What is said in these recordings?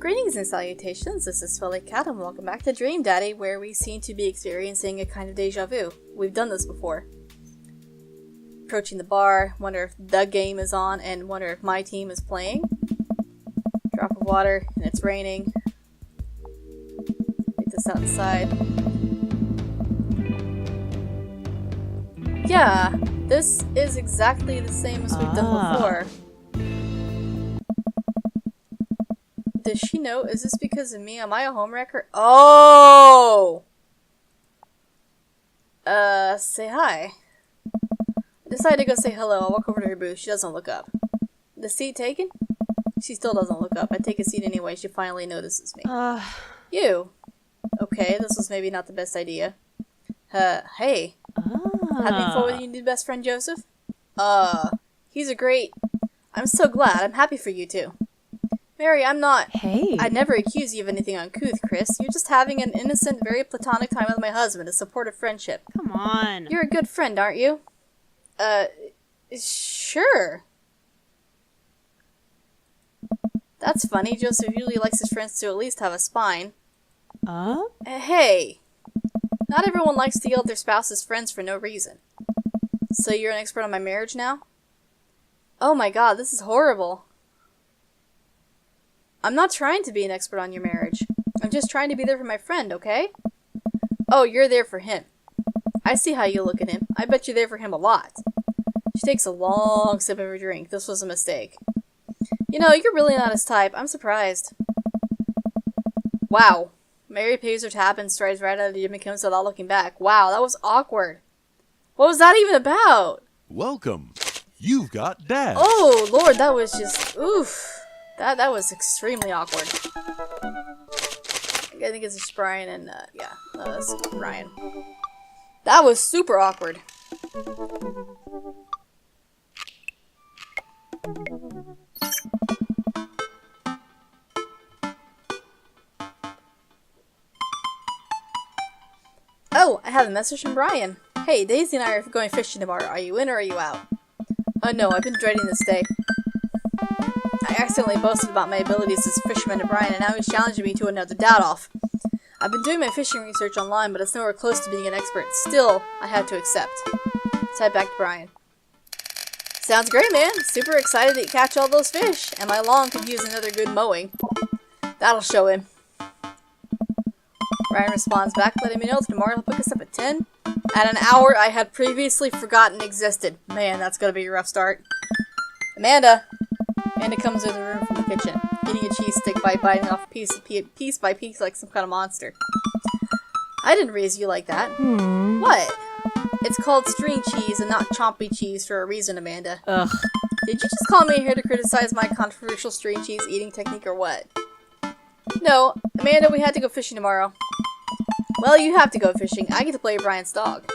Greetings and salutations, this is Swelly Cat and welcome back to Dream Daddy, where we seem to be experiencing a kind of deja vu. We've done this before. Approaching the bar, wonder if the game is on, and wonder if my team is playing. Drop of water, and it's raining. Get this outside. Yeah, this is exactly the same as we've done before. Does she know? Is this because of me? Am I a homewrecker? Oh! Say hi. I decided to go say hello. I'll walk over to her booth. She doesn't look up. The seat taken? She still doesn't look up. I take a seat anyway. She finally notices me. You. Okay, this was maybe not the best idea. Hey. Having fun with your new best friend, Joseph? He's a great... I'm so glad. I'm happy for you two. Mary, I'm not... Hey. I'd never accuse you of anything uncouth, Chris. You're just having an innocent, very platonic time with my husband, a supportive friendship. Come on. You're a good friend, aren't you? Sure. That's funny. Joseph usually likes his friends to at least have a spine. Hey. Not everyone likes to yell at their spouse's friends for no reason. So you're an expert on my marriage now? Oh my god, this is horrible. I'm not trying to be an expert on your marriage. I'm just trying to be there for my friend, okay? Oh, you're there for him. I see how you look at him. I bet you're there for him a lot. She takes a long sip of her drink. This was a mistake. You know, you're really not his type. I'm surprised. Wow. Mary pays her tab and strides right out of the gym and comes without looking back. Wow, that was awkward. What was that even about? Welcome. You've got Dad. Oh, Lord, that was just... Oof. That was extremely awkward. I think it's just Brian and, yeah. That's Ryan. That was super awkward. Oh, I have a message from Brian. Hey, Daisy and I are going fishing tomorrow. Are you in or are you out? Oh no, I've been dreading this day. I accidentally boasted about my abilities as a fisherman to Brian, and now he's challenging me to another dad-off. I've been doing my fishing research online, but it's nowhere close to being an expert. Still, I have to accept. Let's head back to Brian. Sounds great, man. Super excited that you catch all those fish, and my lawn could use another good mowing. That'll show him. Brian responds back, letting me know that tomorrow he'll pick us up at 10. At an hour I had previously forgotten existed. Man, that's gonna be a rough start. Amanda! Amanda comes into the room from the kitchen, eating a cheese stick by biting off piece by piece like some kind of monster. I didn't raise you like that. What? It's called string cheese and not chompy cheese for a reason, Amanda. Ugh. Did you just call me here to criticize my controversial string cheese eating technique or what? No, Amanda, we had to go fishing tomorrow. Well, you have to go fishing. I get to play Brian's dog.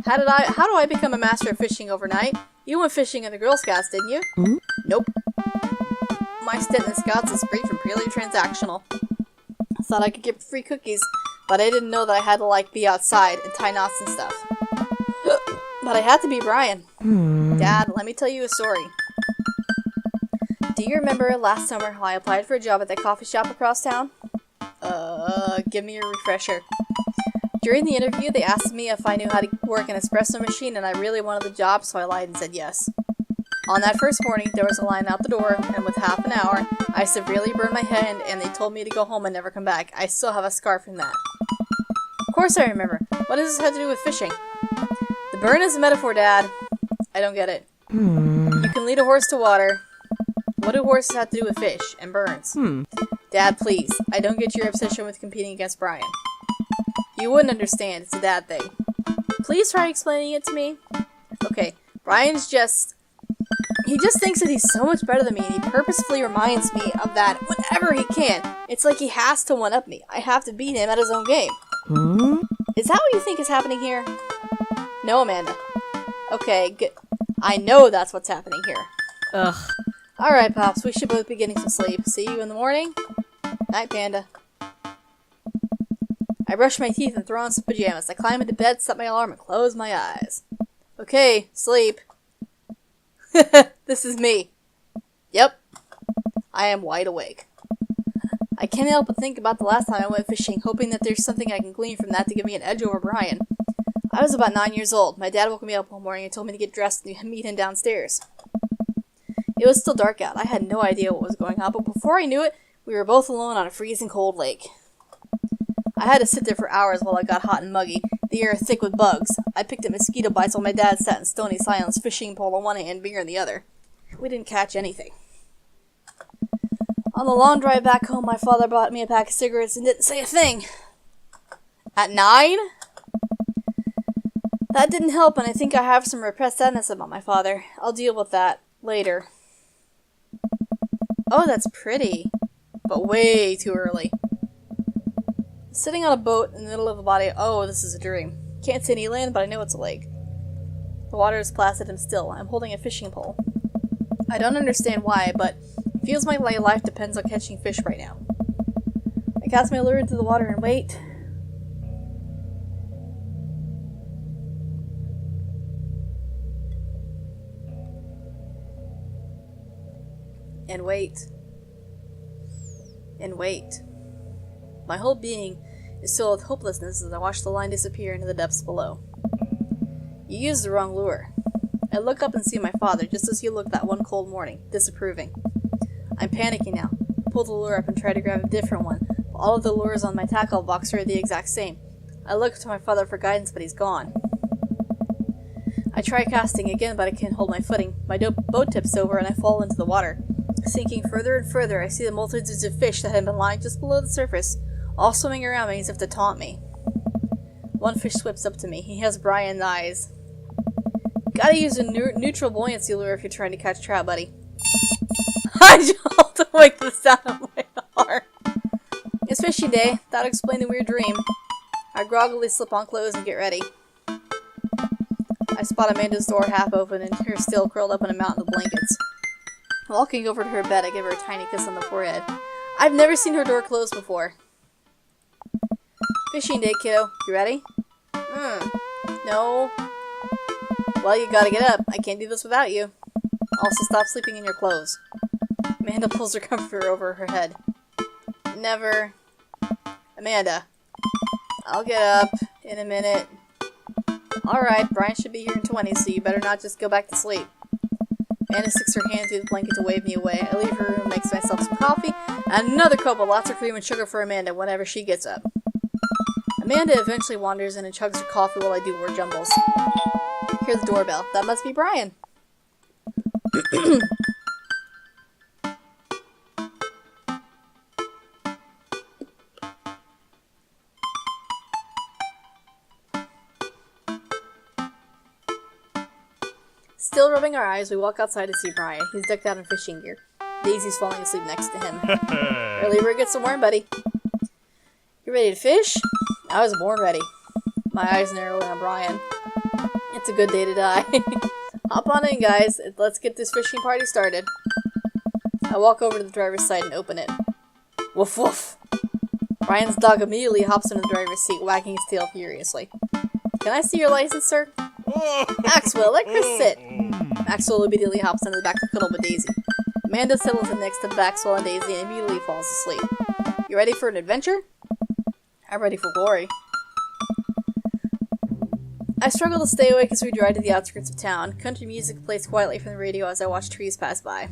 How do I become a master of fishing overnight? You went fishing in the Girl Scouts, didn't you? Nope. My stint in the Scouts is brief and purely transactional. I thought I could get free cookies, but I didn't know that I had to, like, be outside and tie knots and stuff. But I had to be Brian. Dad, let me tell you a story. Do you remember last summer how I applied for a job at that coffee shop across town? Give me a refresher. During the interview, they asked me if I knew how to work an espresso machine, and I really wanted the job, so I lied and said yes. On that first morning, there was a line out the door, and with half an hour, I severely burned my hand, and they told me to go home and never come back. I still have a scar from that. Of course I remember. What does this have to do with fishing? The burn is a metaphor, Dad. I don't get it. You can lead a horse to water. What do horses have to do with fish and burns? Dad, please. I don't get your obsession with competing against Brian. You wouldn't understand. It's a dad thing. Please try explaining it to me. Okay, Brian's just... He just thinks that he's so much better than me, and he purposefully reminds me of that whenever he can. It's like he has to one-up me. I have to beat him at his own game. Is that what you think is happening here? No, Amanda. Okay, good. I know that's what's happening here. Ugh. Alright, Pops, we should both be getting some sleep. See you in the morning? Night, Panda. I brush my teeth and throw on some pajamas. I climb into bed, set my alarm, and close my eyes. Okay, sleep. This is me. Yep. I am wide awake. I can't help but think about the last time I went fishing, hoping that there's something I can glean from that to give me an edge over Brian. I was about 9 years old. My dad woke me up one morning and told me to get dressed and meet him downstairs. It was still dark out. I had no idea what was going on, but before I knew it, we were both alone on a freezing cold lake. I had to sit there for hours while it got hot and muggy, the air thick with bugs. I picked up mosquito bites while my dad sat in stony silence, fishing pole in one hand and beer in the other. We didn't catch anything. On the long drive back home, my father bought me a pack of cigarettes and didn't say a thing. At 9? That didn't help, and I think I have some repressed sadness about my father. I'll deal with that later. Oh, that's pretty. But way too early. Sitting on a boat in the middle of a body. Oh, this is a dream. Can't see any land, but I know it's a lake. The water is placid and still. I'm holding a fishing pole. I don't understand why, but it feels like my life depends on catching fish right now. I cast my lure into the water and wait. And wait. And wait. My whole being is filled with hopelessness as I watch the line disappear into the depths below. You used the wrong lure. I look up and see my father, just as he looked that one cold morning, disapproving. I'm panicking now. Pull the lure up and try to grab a different one, but all of the lures on my tackle box are the exact same. I look to my father for guidance, but he's gone. I try casting again, but I can't hold my footing. My boat tips over and I fall into the water. Sinking further and further, I see the multitudes of fish that had been lying just below the surface, all swimming around me as if to taunt me. One fish swims up to me. He has Brian's eyes. Gotta use a neutral buoyancy lure if you're trying to catch trout, buddy. I jumped to wake the sound of my heart. It's fishing day. That'll explain the weird dream. I groggily slip on clothes and get ready. I spot Amanda's door half open and her still curled up in a mountain of blankets. Walking over to her bed, I give her a tiny kiss on the forehead. I've never seen her door closed before. Fishing day, kiddo. You ready? No. Well, you gotta get up. I can't do this without you. Also, stop sleeping in your clothes. Amanda pulls her comforter over her head. Never. Amanda. I'll get up in a minute. Alright, Brian should be here in 20, so you better not just go back to sleep. Amanda sticks her hand through the blanket to wave me away. I leave her room, makes myself some coffee, and another cup with lots of cream and sugar for Amanda whenever she gets up. Amanda eventually wanders in and chugs her coffee while I do word jumbles. Hear the doorbell. That must be Brian. Still rubbing our eyes, we walk outside to see Brian. He's decked out in fishing gear. Daisy's falling asleep next to him. Early bird gets some worm, buddy. You ready to fish? I was born ready. My eyes narrow in on Brian. It's a good day to die. Hop on in, guys. Let's get this fishing party started. I walk over to the driver's side and open it. Woof woof. Brian's dog immediately hops into the driver's seat, wagging his tail furiously. Can I see your license, sir? Maxwell, let Chris sit. Maxwell immediately hops into the back to cuddle with Daisy. Amanda settles in next to Maxwell and Daisy and immediately falls asleep. You ready for an adventure? I'm ready for glory. I struggle to stay awake as we drive to the outskirts of town. Country music plays quietly from the radio as I watch trees pass by.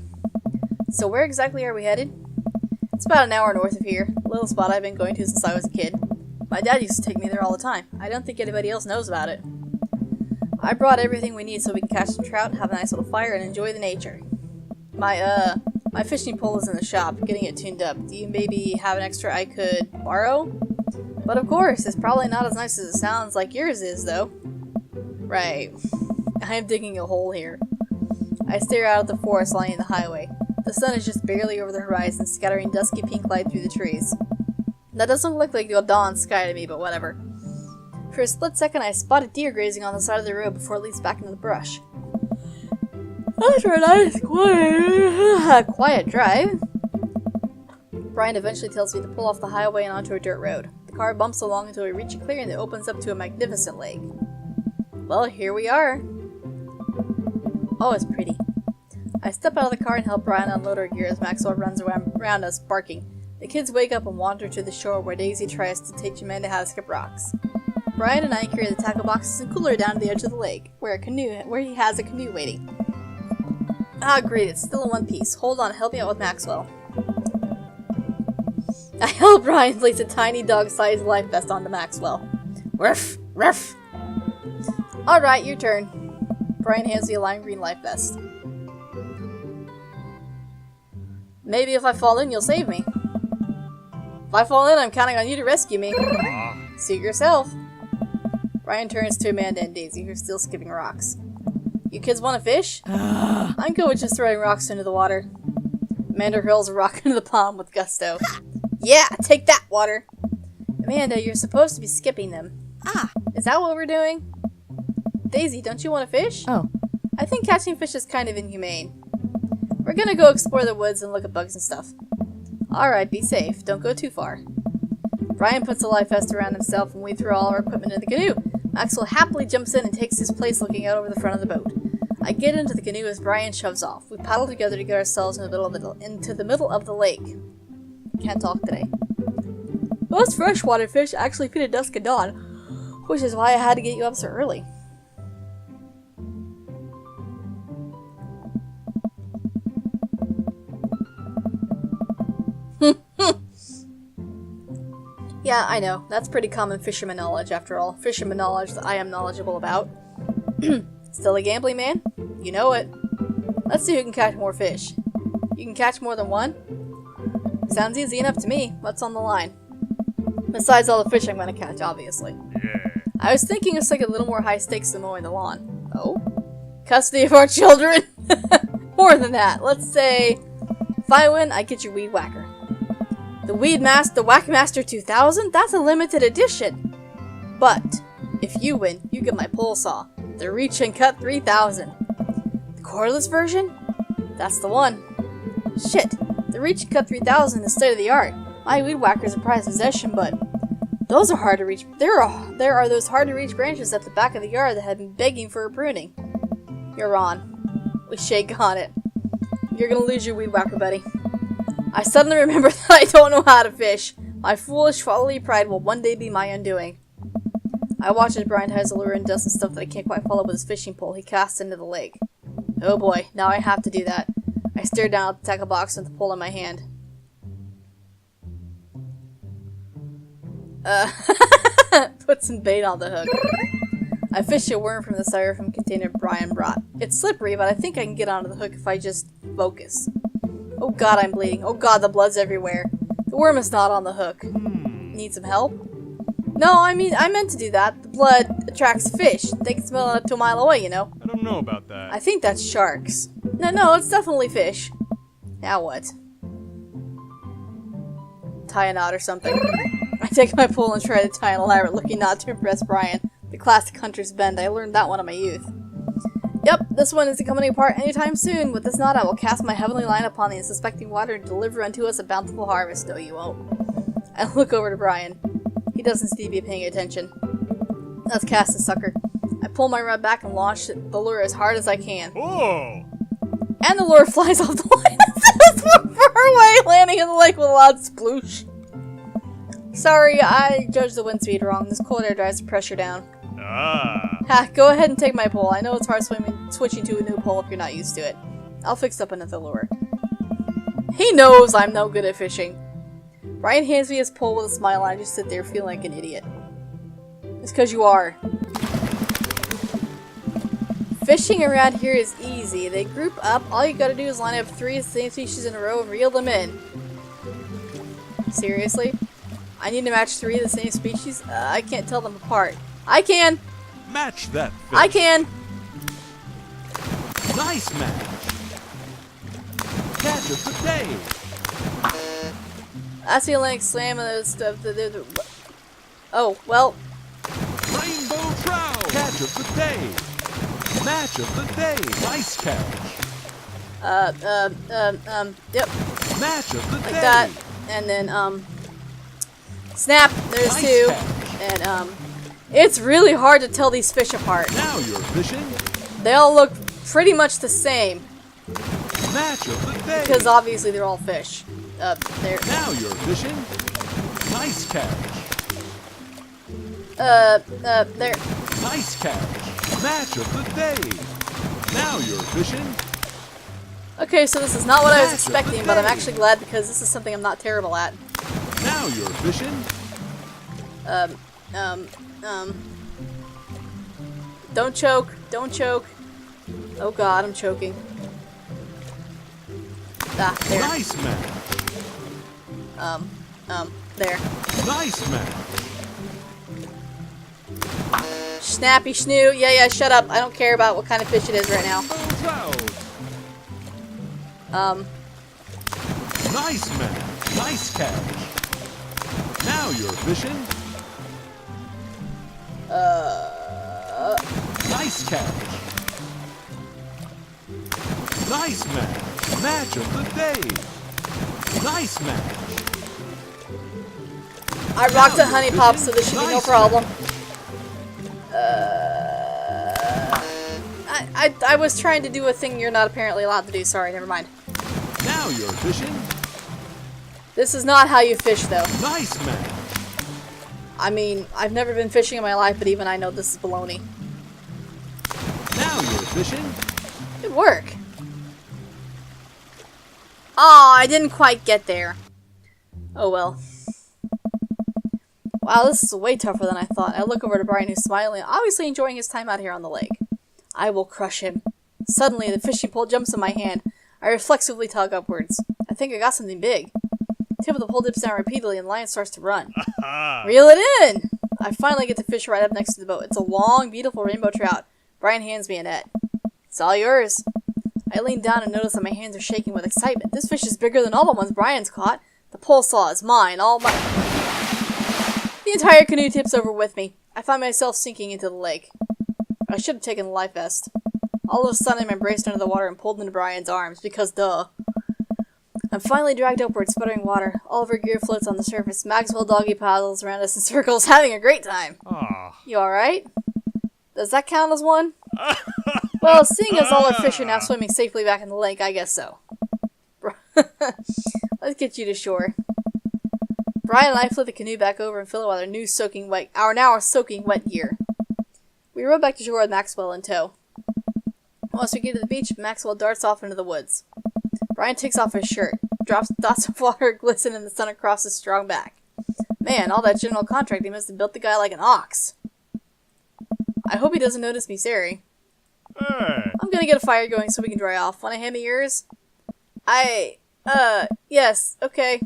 So where exactly are we headed? It's about an hour north of here, a little spot I've been going to since I was a kid. My dad used to take me there all the time. I don't think anybody else knows about it. I brought everything we need so we can catch some trout, have a nice little fire, and enjoy the nature. My fishing pole is in the shop, getting it tuned up. Do you maybe have an extra I could borrow? But of course, it's probably not as nice as it sounds like yours is, though. Right. I am digging a hole here. I stare out at the forest lining the highway. The sun is just barely over the horizon, scattering dusky pink light through the trees. That doesn't look like the dawn sky to me, but whatever. For a split second, I spot a deer grazing on the side of the road before it leaps back into the brush. After a nice, quiet drive, Brian eventually tells me to pull off the highway and onto a dirt road. The car bumps along until we reach a clearing that opens up to a magnificent lake. Well, here we are. Oh, it's pretty. I step out of the car and help Brian unload our gear as Maxwell runs around us, barking. The kids wake up and wander to the shore where Daisy tries to teach Amanda how to skip rocks. Brian and I carry the tackle boxes and cooler down to the edge of the lake, where he has a canoe waiting. Ah, great, it's still in one piece. Hold on, help me out with Maxwell. I help Brian place a tiny dog-sized life vest onto Maxwell. Ruff, ruff. Alright, your turn. Brian hands me a lime green life vest. Maybe if I fall in, you'll save me. If I fall in, I'm counting on you to rescue me. Suit yourself. Brian turns to Amanda and Daisy, who are still skipping rocks. You kids want to fish? I'm good with just throwing rocks into the water. Amanda hurls a rock into the pond with gusto. Yeah, take that, water! Amanda, you're supposed to be skipping them. Ah, is that what we're doing? Daisy, don't you want to fish? Oh. I think catching fish is kind of inhumane. We're gonna go explore the woods and look at bugs and stuff. Alright, be safe. Don't go too far. Brian puts a life vest around himself and we throw all our equipment in the canoe. Maxwell happily jumps in and takes his place looking out over the front of the boat. I get into the canoe as Brian shoves off. We paddle together to get ourselves into the middle of the lake. Can't talk today. Most freshwater fish actually feed at dusk and dawn, which is why I had to get you up so early. Yeah, I know. That's pretty common fisherman knowledge, after all. Fisherman knowledge that I am knowledgeable about. Still a gambling man? You know it. Let's see who can catch more fish. You can catch more than one? Sounds easy enough to me. What's on the line? Besides all the fish I'm gonna catch, obviously. I was thinking of something a little more high stakes than mowing the lawn. Oh? Custody of our children? More than that. Let's say, if I win, I get your weed whacker. The Whackmaster 2000? That's a limited edition! But, if you win, you get my pole saw, the Reach and Cut 3000. The cordless version? That's the one. Shit, the Reach and Cut 3000 is state of the art. My weed whacker's a prized possession, but those are hard to reach. There are those hard to reach branches at the back of the yard that have been begging for a pruning. You're on. We shake on it. You're gonna lose your weed whacker, buddy. I suddenly remember that I don't know how to fish. My foolish, fatherly pride will one day be my undoing. I watch as Brian has a lure and does some stuff that I can't quite follow with his fishing pole he casts into the lake. Oh boy, now I have to do that. I stare down at the tackle box with the pole in my hand. Put some bait on the hook. I fish a worm from the styrofoam container Brian brought. It's slippery, but I think I can get onto the hook if I just focus. Oh god, I'm bleeding. Oh god, the blood's everywhere. The worm is not on the hook. Need some help? No, I meant to do that. The blood attracts fish. They can smell it 2 miles away, you know. I don't know about that. I think that's sharks. No, it's definitely fish. Now what? Tie a knot or something. I take my pole and try to tie an elaborate looking knot to impress Brian. The classic hunter's bend. I learned that one in my youth. Yep, this one isn't coming apart anytime soon. With this knot, I will cast my heavenly line upon the unsuspecting water and deliver unto us a bountiful harvest. No, you won't. I look over to Brian. He doesn't seem to be paying attention. Let's cast the sucker. I pull my rod back and launch the lure as hard as I can. Whoa! And the lure flies off the line and sails from far away, landing in the lake with a loud sploosh. Sorry, I judged the wind speed wrong. This cold air drives the pressure down. Ha, go ahead and take my pole. I know it's hard switching to a new pole if you're not used to it. I'll fix up another lure. He knows I'm no good at fishing. Brian hands me his pole with a smile and I just sit there feeling like an idiot. It's because you are. Fishing around here is easy. They group up. All you gotta do is line up 3 of the same species in a row and reel them in. Seriously? I need to match 3 of the same species? I can't tell them apart. I can! Match that fish. I can! Nice match. Catch of the day. That's the only slam and those stuff. Oh, well. Rainbow trout. Catch of the day. Match of the day. Nice catch. Yep. Match of the Like day. that. And then, snap. There's Nice 2. catch. And, it's really hard to tell these fish apart. Now you're fishing. They all look pretty much the same. Match of the day. Because obviously they're all fish. there. Now you're fishing. Nice catch. There. Nice catch. Match of the day. Now you're fishing. Okay, so this is not what I was Match of the expecting, but I'm day. actually glad because this is something I'm not terrible at. Now you're fishing. Don't choke. Don't choke. Oh god, I'm choking. Ah, there. Nice match. There. Nice match. Snappy Schnoo. Yeah, shut up. I don't care about what kind of fish it is right now. Trout. Nice match. Nice catch. Now you're fishing. Nice catch. Nice match. Match of the day. Nice match. I rocked Now a honey you're pop, fishing. so this should be no Nice problem. I was trying to do a thing you're not apparently allowed to do. Sorry, never mind. Now you're fishing. This is not how you fish, though. Nice match. I mean, I've never been fishing in my life, but even I know this is baloney. Now you're fishing. Good work. Aw, I didn't quite get there. Oh well. Wow, this is way tougher than I thought. I look over to Brian, who's smiling, obviously enjoying his time out here on the lake. I will crush him. Suddenly, the fishing pole jumps in my hand. I reflexively tug upwards. I think I got something big. Tip of the pole dips down repeatedly, and the lion starts to run. Reel it in! I finally get to fish right up next to the boat. It's a long, beautiful rainbow trout. Brian hands me a net. It's all yours. I lean down and notice that my hands are shaking with excitement. This fish is bigger than all the ones Brian's caught. The pole saw is mine, all my... The entire canoe tips over with me. I find myself sinking into the lake. I should have taken the life vest. All of a sudden, I'm embraced under the water and pulled into Brian's arms, because duh. I'm finally dragged upward, sputtering water. All of our gear floats on the surface. Maxwell doggy paddles around us in circles, having a great time. You alright? Does that count as one? Well, seeing as all our fish are now swimming safely back in the lake, I guess so. Let's get you to shore. Brian and I flip the canoe back over and fill it with our now soaking wet gear. We row back to shore with Maxwell in tow. Once we get to the beach, Maxwell darts off into the woods. Brian takes off his shirt. Dots of water glisten in the sun across his strong back. Man, all that general contracting must have built the guy like an ox. I hope he doesn't notice me staring. I'm gonna get a fire going so we can dry off. Wanna hand me yours? Yes, okay.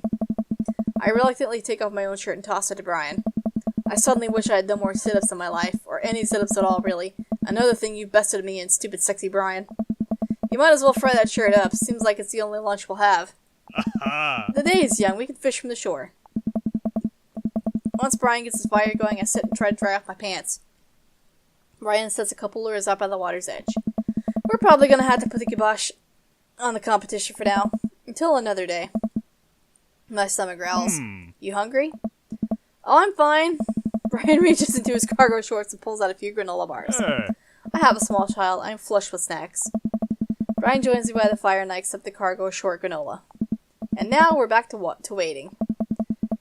I reluctantly take off my own shirt and toss it to Brian. I suddenly wish I had done more sit-ups in my life, or any sit-ups at all, really. Another thing you bested me in, stupid sexy Brian. You might as well fry that shirt up. Seems like it's the only lunch we'll have. The day is young. We can fish from the shore. Once Brian gets his fire going, I sit and try to dry off my pants. Brian sets a couple lures up by the water's edge. We're probably gonna have to put the kibosh on the competition for now. Until another day. My stomach growls. You hungry? Oh, I'm fine. Brian reaches into his cargo shorts and pulls out a few granola bars. I have a small child. I'm flush with snacks. Brian joins me by the fire and I accept the cargo short granola. And now we're back to waiting.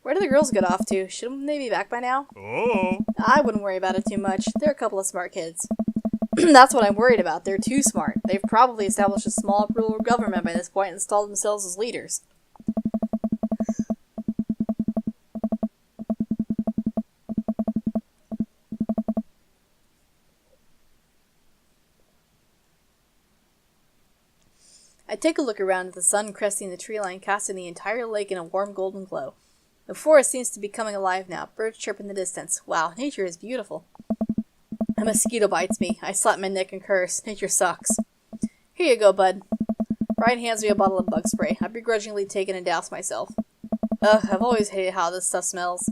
Where do the girls get off to? Shouldn't they be back by now? I wouldn't worry about it too much. They're a couple of smart kids. That's what I'm worried about. They're too smart. They've probably established a small rural government by this point and installed themselves as leaders. I take a look around at the sun cresting the tree line, casting the entire lake in a warm golden glow. The forest seems to be coming alive now, birds chirp in the distance. Wow, nature is beautiful. A mosquito bites me. I slap my neck and curse. Nature sucks. Here you go, bud. Brian hands me a bottle of bug spray. I begrudgingly take it and douse myself. Ugh, I've always hated how this stuff smells.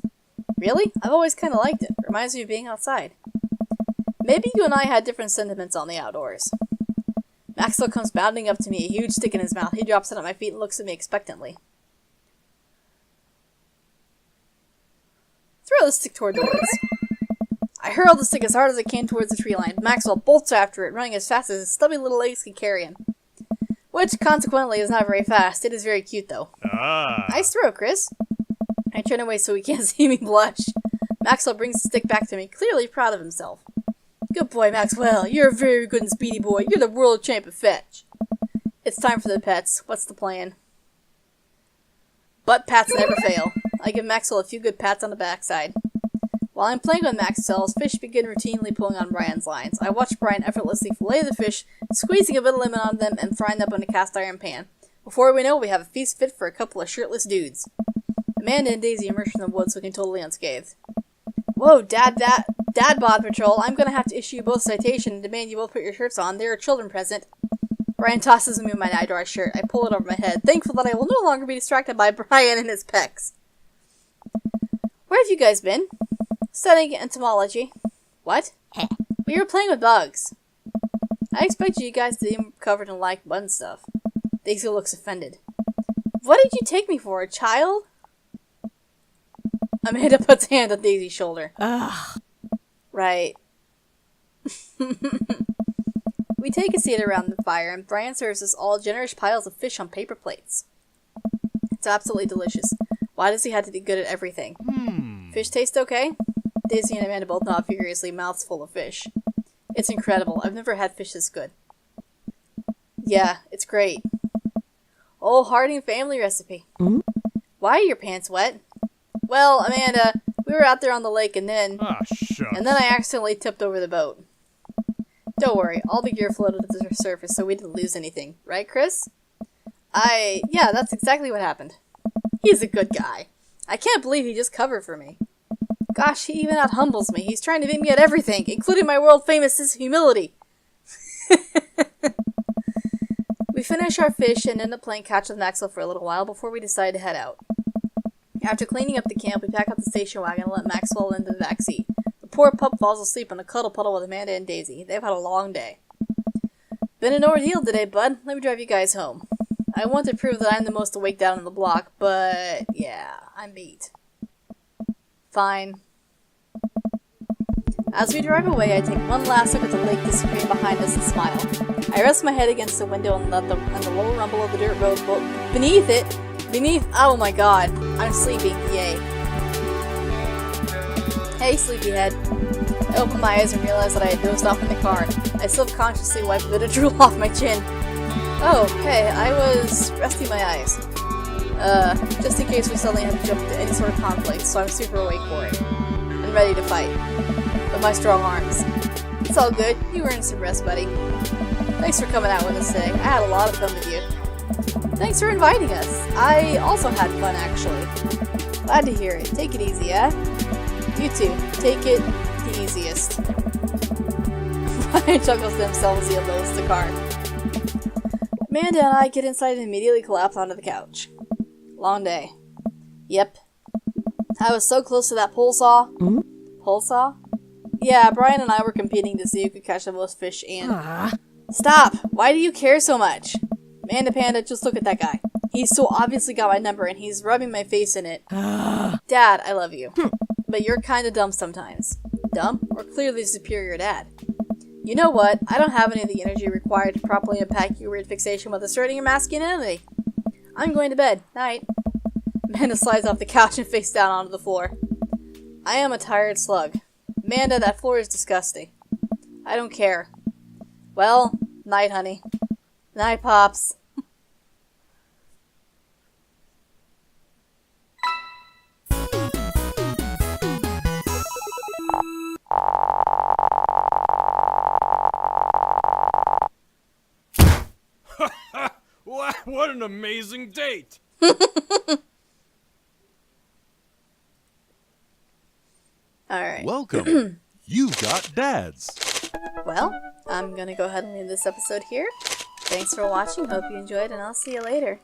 Really? I've always kind of liked it. Reminds me of being outside. Maybe you and I had different sentiments on the outdoors. Maxwell comes bounding up to me, a huge stick in his mouth. He drops it at my feet and looks at me expectantly. Throw the stick toward the woods. I hurled the stick as hard as I can towards the tree line. Maxwell bolts after it, running as fast as his stubby little legs can carry him. Which, consequently, is not very fast. It is very cute, though. Nice throw, Chris. I turn away so he can't see me blush. Maxwell brings the stick back to me, clearly proud of himself. Good boy, Maxwell. You're a very good and speedy boy. You're the world champ of fetch. It's time for the pets. What's the plan? Butt pats never fail. I give Maxwell a few good pats on the backside. While I'm playing with Maxwell's fish begin routinely pulling on Brian's lines. I watch Brian effortlessly fillet the fish, squeezing a bit of lemon on them and frying them up in a cast iron pan. Before we know it, we have a feast fit for a couple of shirtless dudes. Amanda and Daisy emerge from the woods looking totally unscathed. Whoa, Dad Bod Patrol, I'm gonna have to issue you both a citation and demand you both put your shirts on. There are children present. Brian tosses me my Nidar shirt. I pull it over my head, thankful that I will no longer be distracted by Brian and his pecs. Where have you guys been? Studying entomology. What? We were playing with bugs. I expected you guys to be covered in like bun stuff. Daisy looks offended. What did you take me for, a child? Amanda puts a hand on Daisy's shoulder. Ugh. Right. We take a seat around the fire, and Brian serves us all generous piles of fish on paper plates. It's absolutely delicious. Why does he have to be good at everything? Fish taste okay? Daisy and Amanda both nod furiously, mouths full of fish. It's incredible. I've never had fish this good. Yeah, it's great. Oh, Harding family recipe. Why are your pants wet? Well, Amanda, we were out there on the lake and then I accidentally tipped over the boat. Don't worry, all the gear floated to the surface so we didn't lose anything. Right, Chris? Yeah, that's exactly what happened. He's a good guy. I can't believe he just covered for me. Gosh, he even out-humbles me. He's trying to beat me at everything, including my world-famous humility. We finish our fish and end up playing catch with Maxwell for a little while before we decide to head out. After cleaning up the camp, we pack up the station wagon and let Maxwell into the back seat. The poor pup falls asleep in a cuddle puddle with Amanda and Daisy. They've had a long day. Been an ordeal today, bud. Let me drive you guys home. I want to prove that I'm the most awake down on the block, but yeah, I'm beat. Fine. As we drive away, I take one last look at the lake disappearing behind us and smile. I rest my head against the window and let the low rumble of the dirt road beneath, oh my god, I'm sleeping, yay. Hey, sleepyhead. I opened my eyes and realized that I had dozed off in the car. I subconsciously wiped a bit of drool off my chin. Oh, hey, I was resting my eyes. Just in case we suddenly have to jump into any sort of conflict, so I'm super awake for it. And ready to fight. With my strong arms. It's all good, you earned some rest, buddy. Thanks for coming out with us today. I had a lot of fun with you. Thanks for inviting us. I also had fun, actually. Glad to hear it. Take it easy, eh? You too. Take it the easiest. Brian chuckles to himself as he unloads the car. Amanda and I get inside and immediately collapse onto the couch. Long day. Yep. I was so close to that pole saw. Pole saw? Yeah, Brian and I were competing to see who could catch the most fish and... Stop! Why do you care so much? Amanda Panda, just look at that guy. He's so obviously got my number and he's rubbing my face in it. Dad, I love you. But you're kinda dumb sometimes. Dumb? Or clearly superior dad. You know what? I don't have any of the energy required to properly unpack your weird fixation with asserting your masculinity. I'm going to bed. Night. Amanda slides off the couch and face down onto the floor. I am a tired slug. Amanda, that floor is disgusting. I don't care. Well, night, honey. Night, Pops. What an amazing date! Alright. Welcome. You've got dads. Well, I'm gonna go ahead and leave this episode here. Thanks for watching, hope you enjoyed, and I'll see you later.